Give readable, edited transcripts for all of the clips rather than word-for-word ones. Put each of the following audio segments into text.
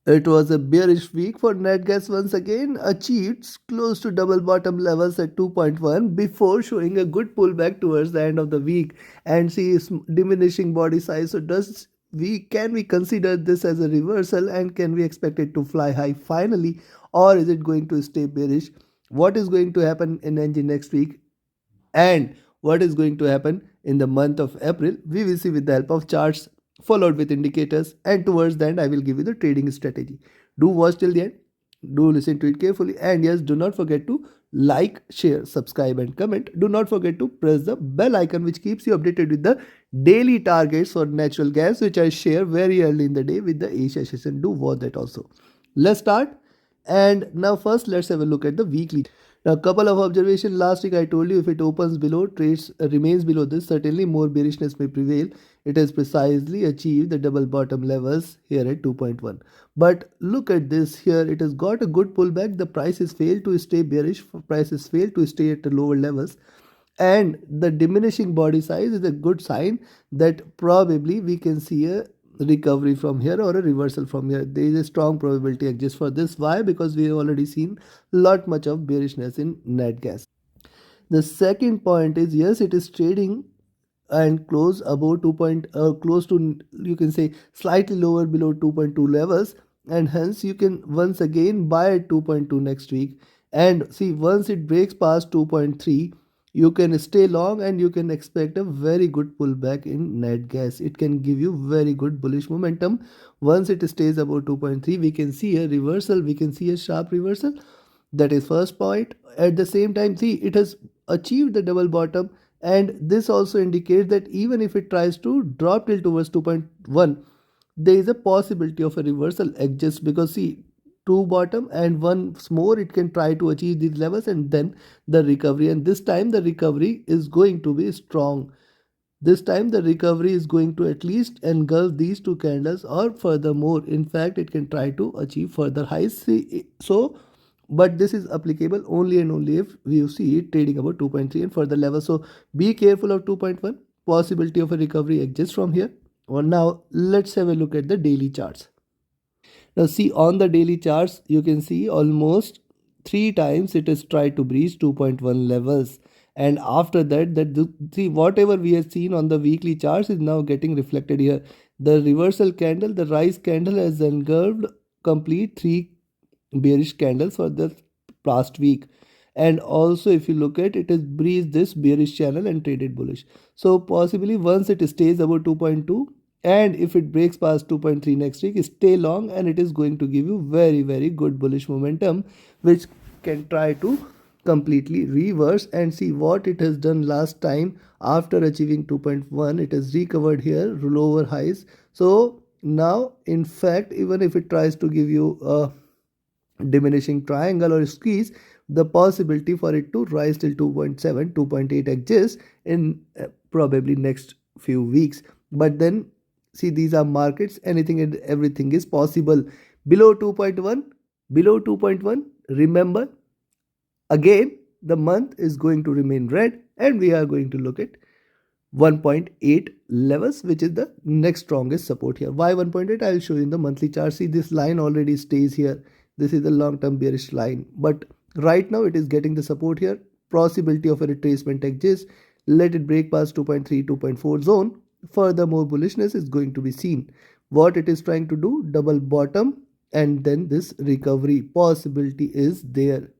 It was a bearish week for net gas once again, achieved close to double bottom levels at 2.1 before showing a good pullback towards the end of the week and see diminishing body size. So can we consider this as a reversal and can we expect it to fly high finally, or is it going to stay bearish? What is going to happen in NG next week and what is going to happen in the month of April, we will see with the help of charts followed with indicators, and towards the end I will give you the trading strategy. Do watch till the end, do listen to it carefully, and yes, do not forget to like, share, subscribe and comment. Do not forget to press the bell icon which keeps you updated with the daily targets for natural gas which I share very early in the day with the Asia session. Do watch that also. Let's start. And now first let's have a look at the weekly. Now, a couple of observations. Last week I told you if it opens below, trades remains below this, certainly more bearishness may prevail. It has precisely achieved the double bottom levels here at 2.1. But look at this here. It has got a good pullback. The price has failed to stay bearish. Price has failed to stay at the lower levels. And the diminishing body size is a good sign that probably we can see a recovery from here or a reversal from here. There is a strong probability exists for this. Why? Because we have already seen lot much of bearishness in net gas. The second point is, yes, it is trading and close above 2 close to, you can say, slightly lower below 2.2 levels, and hence you can once again buy at 2.2 next week. And see, once it breaks past 2.3, you can stay long and you can expect a very good pullback in net gas. It can give you very good bullish momentum. Once it stays above 2.3, we can see a reversal, we can see a sharp reversal. That is first point. At the same time, see, it has achieved the double bottom, and this also indicates that even if it tries to drop till towards 2.1, there is a possibility of a reversal adjust, because see, two bottom and once more it can try to achieve these levels and then the recovery, and this time the recovery is going to be strong. This time the recovery is going to at least engulf these two candles, or furthermore, in fact it can try to achieve further highs. So but this is applicable only and only if you see it trading about 2.3 and further levels. So be careful of 2.1. Possibility of a recovery exists from here. Well, now let's have a look at the daily charts. Now see, on the daily charts you can see almost 3 times it has tried to breach 2.1 levels, and after that see, whatever we have seen on the weekly charts is now getting reflected here. The reversal candle, the rise candle, has engulfed complete 3 bearish candles for the past week, and also if you look at it has breached this bearish channel and traded bullish. So possibly once it stays above 2.2, and if it breaks past 2.3 next week, stay long, and it is going to give you very good bullish momentum which can try to completely reverse. And see what it has done last time. After achieving 2.1, it has recovered here lower highs. So now in fact, even if it tries to give you a diminishing triangle or squeeze, the possibility for it to rise till 2.7 2.8 exists in probably next few weeks. But then see, these are markets, anything and everything is possible. Below 2.1, below 2.1, remember, again the month is going to remain red, and we are going to look at 1.8 levels, which is the next strongest support here. Why 1.8? I'll show you in the monthly chart. See, this line already stays here. This is the long-term bearish line, but right now it is getting the support here. Possibility of a retracement exists. Let it break past 2.3 2.4 zone, furthermore bullishness is going to be seen. What it is trying to do, double bottom, and then this recovery possibility is there.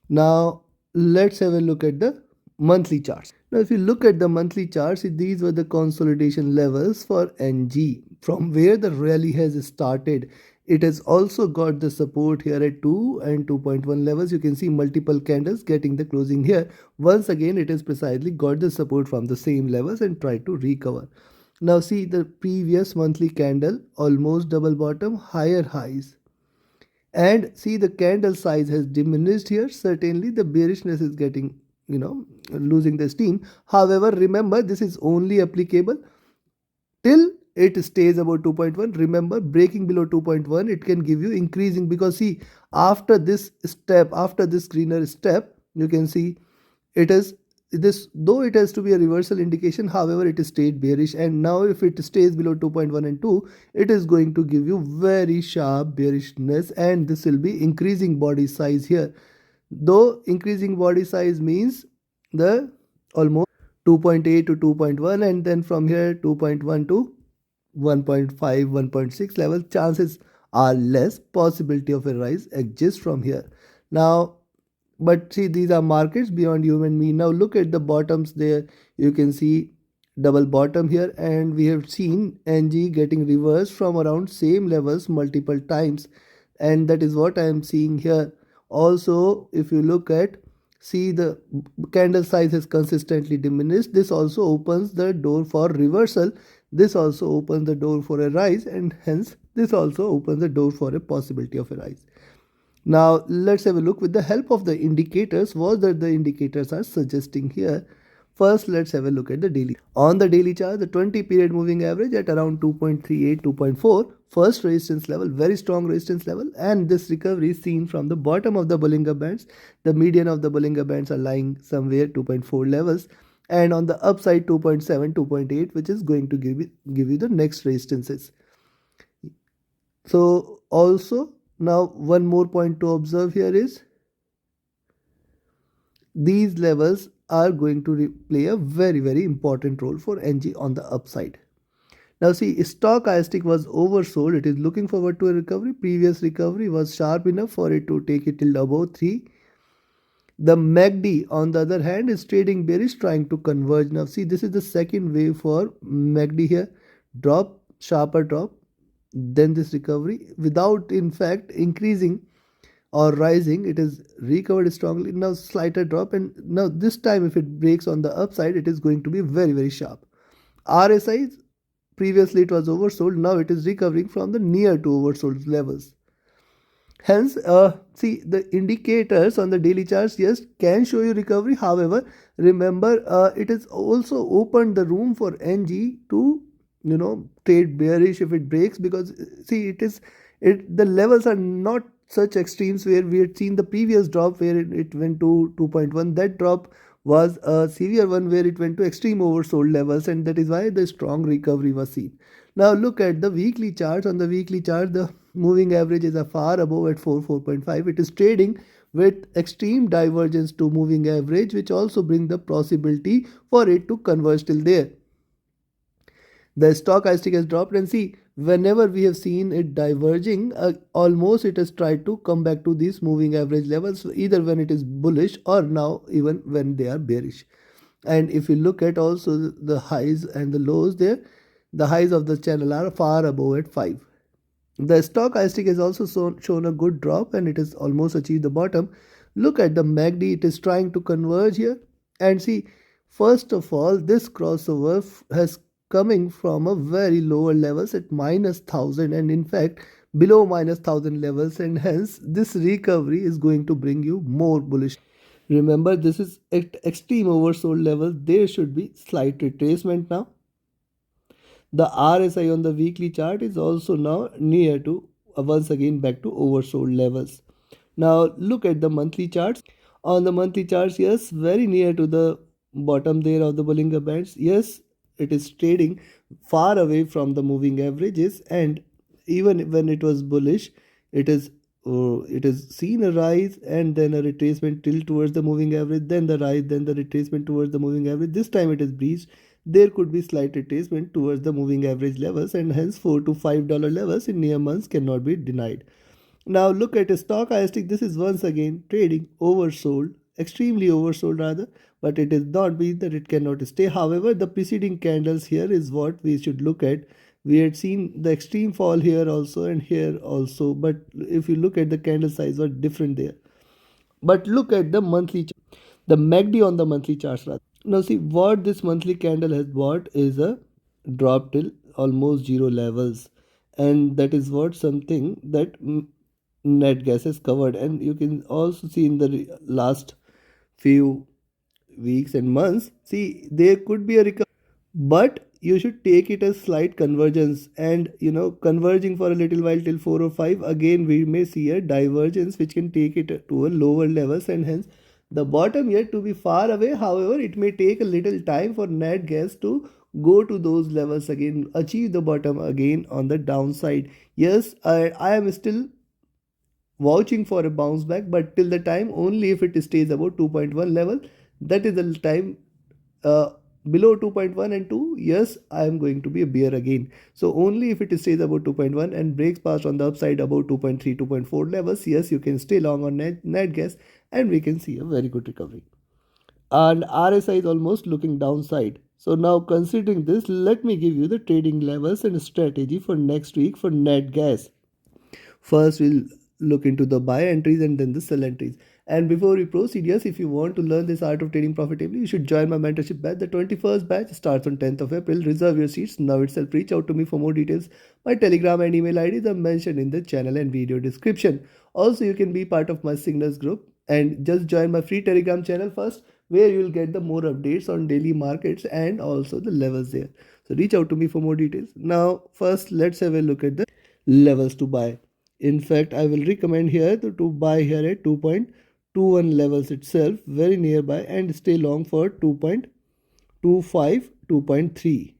Now let's have a look at the monthly charts. Now if you look at the monthly charts, these were the consolidation levels for NG from where the rally has started. It has also got the support here at 2 and 2.1 levels. You can see multiple candles getting the closing here. Once again, it has precisely got the support from the same levels and tried to recover. Now see, the previous monthly candle, almost double bottom, higher highs. And see, the candle size has diminished here. Certainly the bearishness is getting, losing the steam. However, remember, this is only applicable till it stays about 2.1. Remember, breaking below 2.1, it can give you increasing, because see, after this step, after this greener step, you can see it has this, though it has to be a reversal indication, however it stayed bearish, and now if it stays below 2.1 and 2, it is going to give you very sharp bearishness, and this will be increasing body size here. Though increasing body size means the almost 2.8 to 2.1, and then from here 2.1 to 1.5, 1.6 level, chances are less. Possibility of a rise exists from here. Now, but see, these are markets beyond you and me. Now look at the bottoms there. You can see double bottom here, and we have seen NG getting reversed from around same levels multiple times, and that is what I am seeing here. Also, if you look at, see, the candle size has consistently diminished. This also opens the door for reversal. This also opens the door for a rise, and hence this also opens the door for a possibility of a rise. Now let's have a look with the help of the indicators what that the indicators are suggesting here. First, let's have a look at the daily. On the daily chart, the 20 period moving average at around 2.38, 2.4, first resistance level, very strong resistance level, and this recovery is seen from the bottom of the Bollinger Bands. The median of the Bollinger Bands are lying somewhere 2.4 levels, and on the upside 2.7, 2.8, which is going to give you the next resistances. So also, now one more point to observe here is these levels are going to play a very important role for NG on the upside. Now see, stochastic was oversold. It is looking forward to a recovery. Previous recovery was sharp enough for it to take it till above 3. The MACD on the other hand is trading bearish, trying to converge. Now see, this is the second wave for MACD here. Drop, sharper drop, then this recovery without in fact increasing or rising. It is recovered strongly. Now slighter drop, and now this time if it breaks on the upside, it is going to be very sharp. RSI, previously it was oversold, now it is recovering from the near to oversold levels. Hence, see, the indicators on the daily charts, yes, can show you recovery. However, remember, it has also opened the room for NG to trade bearish if it breaks, because see, the levels are not such extremes where we had seen the previous drop where it went to 2.1. That drop was a severe one where it went to extreme oversold levels, and that is why the strong recovery was seen. Now look at the weekly charts. On the weekly chart, the moving average is a far above at 4.5. It is trading with extreme divergence to moving average, which also bring the possibility for it to converge till there. The stochastic has dropped, and see, whenever we have seen it diverging, almost it has tried to come back to these moving average levels, either when it is bullish or now even when they are bearish. And if you look at also the highs and the lows there, the highs of the channel are far above at 5. The stochastic has also shown a good drop, and it has almost achieved the bottom. Look at the MACD, it is trying to converge here, and see, first of all, this crossover has coming from a very lower levels at -1000, and in fact below -1000 levels, and hence this recovery is going to bring you more bullish. Remember, this is at extreme oversold level. There should be slight retracement now. The RSI on the weekly chart is also now near to once again back to oversold levels. Now look at the monthly charts. On the monthly charts, yes, very near to the bottom there of the Bollinger Bands. Yes, it is trading far away from the moving averages, and even when it was bullish, it is seen a rise and then a retracement till towards the moving average, then the rise, then the retracement towards the moving average. This time it is breached. There could be slight retracement towards the moving average levels, and hence $4 to $5 levels in near months cannot be denied. Now look at a stochastic. This is once again trading oversold, extremely oversold rather, but it is not mean that it cannot stay. However, the preceding candles here is what we should look at. We had seen the extreme fall here also and here also, but if you look at the candle size was different there. But look at the monthly chart, the MACD on the monthly charts rather. Now see, what this monthly candle has bought is a drop till almost zero levels, and that is what something that net gas is covered. And you can also see in the last few weeks and months, see, there could be a recovery, but you should take it as slight convergence, and converging for a little while till 4 or 5, again we may see a divergence which can take it to a lower levels, and hence The bottom yet to be far away. However, it may take a little time for net gas to go to those levels again, achieve the bottom again on the downside. Yes, I am still vouching for a bounce back, but till the time only if it stays about 2.1 level, that is the time uh, below 2.1 and 2, yes, I am going to be a bear again. So only if it stays about 2.1 and breaks past on the upside about 2.3 2.4 levels, yes, you can stay long on net gas and we can see a very good recovery. And RSI is almost looking downside. So now considering this, let me give you the trading levels and strategy for next week for net gas. First, we'll look into the buy entries and then the sell entries. And before we proceed, yes, if you want to learn this art of trading profitably, you should join my mentorship batch. The 21st batch starts on 10th of April. Reserve your seats now itself. Reach out to me for more details. My Telegram and email IDs are mentioned in the channel and video description. Also, you can be part of my signals group and just join my free Telegram channel first, where you will get the more updates on daily markets and also the levels there. So reach out to me for more details. Now, first, let's have a look at the levels to buy. In fact, I will recommend here to buy here at 2.21 levels itself, very nearby, and stay long for 2.25, 2.3.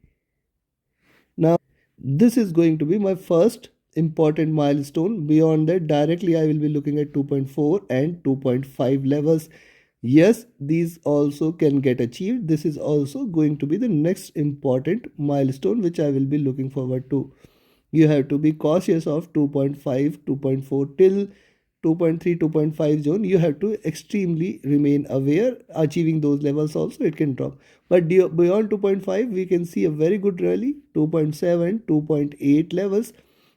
Now, this is going to be my first important milestone. Beyond that, directly I will be looking at 2.4 and 2.5 levels. Yes, these also can get achieved. This is also going to be the next important milestone which I will be looking forward to. You have to be cautious of 2.5, 2.4 till 2.3, 2.5 zone. You have to extremely remain aware. Achieving those levels also, it can drop. But beyond 2.5, we can see a very good rally. 2.7, 2.8 levels.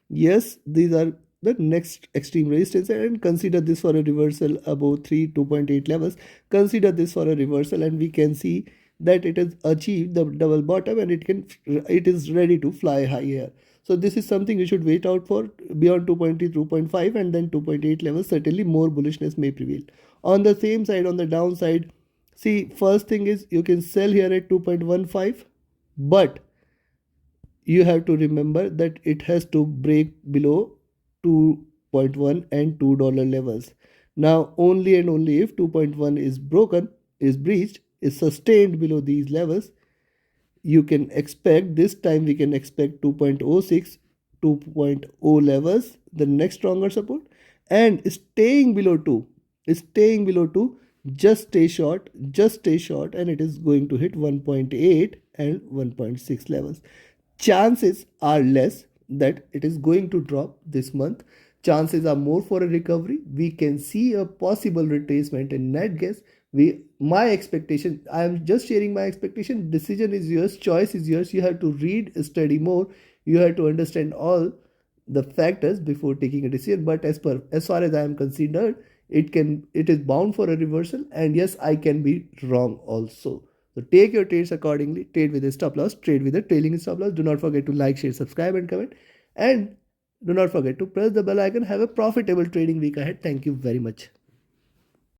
Yes, these are the next extreme resistance, and consider this for a reversal above 3 2.8 levels. Consider this for a reversal and we can see that it has achieved the double bottom and it is ready to fly higher. So this is something you should wait out for. Beyond 2.3, 2.5 and then 2.8 levels, certainly more bullishness may prevail. On the same side, on the downside, see, first thing is you can sell here at 2.15, but you have to remember that it has to break below 2.1 and $2 levels. Now, only and only if 2.1 is broken, is breached, is sustained below these levels, you can expect this time we can expect 2.06, 2.0 levels, the next stronger support, and staying below 2, staying below 2, just stay short, and it is going to hit 1.8 and 1.6 levels. Chances are less that it is going to drop this month. Chances are more for a recovery. We can see a possible retracement in net gas. My expectation, I am just sharing my expectation. Decision is yours, choice is yours. You have to read, study more. You have to understand all the factors before taking a decision. But as far as I am considered, it is bound for a reversal, and yes, I can be wrong also. So take your trades accordingly. Trade with a stop loss, trade with a trailing stop loss. Do not forget to like, share, subscribe, and comment. And do not forget to press the bell icon. Have a profitable trading week ahead. Thank you very much.